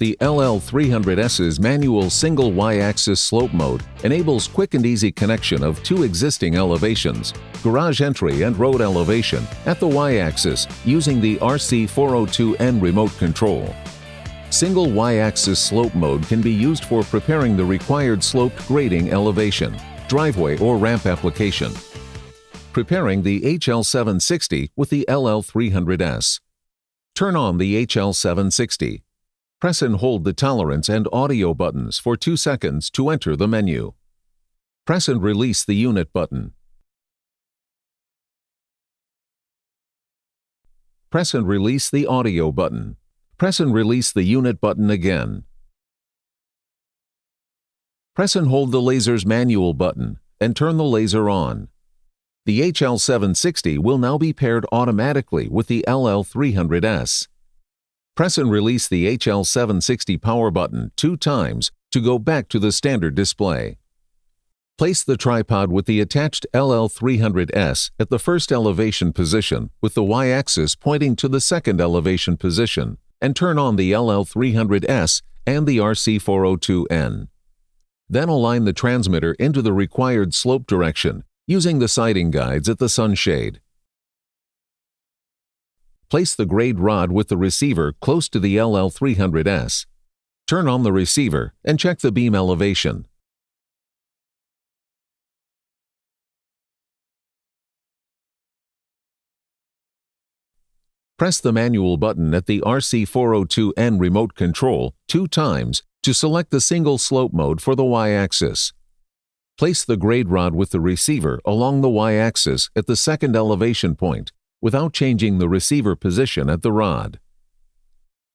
The LL300S's manual single Y-axis slope mode enables quick and easy connection of two existing elevations, garage entry and road elevation, at the Y-axis using the RC402N remote control. Single Y-axis slope mode can be used for preparing the required sloped grading elevation, driveway or ramp application. Preparing the HL760 with the LL300S. Turn on the HL760. Press and hold the tolerance and audio buttons for 2 seconds to enter the menu. Press and release the unit button. Press and release the audio button. Press and release the unit button again. Press and hold the laser's manual button and turn the laser on. The HL760 will now be paired automatically with the LL300S. Press and release the HL760 power button 2 times to go back to the standard display. Place the tripod with the attached LL300S at the first elevation position with the Y-axis pointing to the second elevation position and turn on the LL300S and the RC402N. Then align the transmitter into the required slope direction using the sighting guides at the sunshade. Place the grade rod with the receiver close to the LL300S. Turn on the receiver and check the beam elevation. Press the manual button at the RC402N remote control 2 times to select the single slope mode for the Y-axis. Place the grade rod with the receiver along the Y-axis at the second elevation point without changing the receiver position at the rod.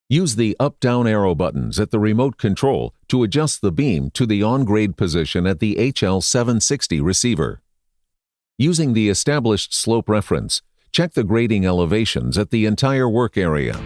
Use the up-down arrow buttons at the remote control to adjust the beam to the on-grade position at the HL760 receiver. Using the established slope reference, check the grading elevations at the entire work area.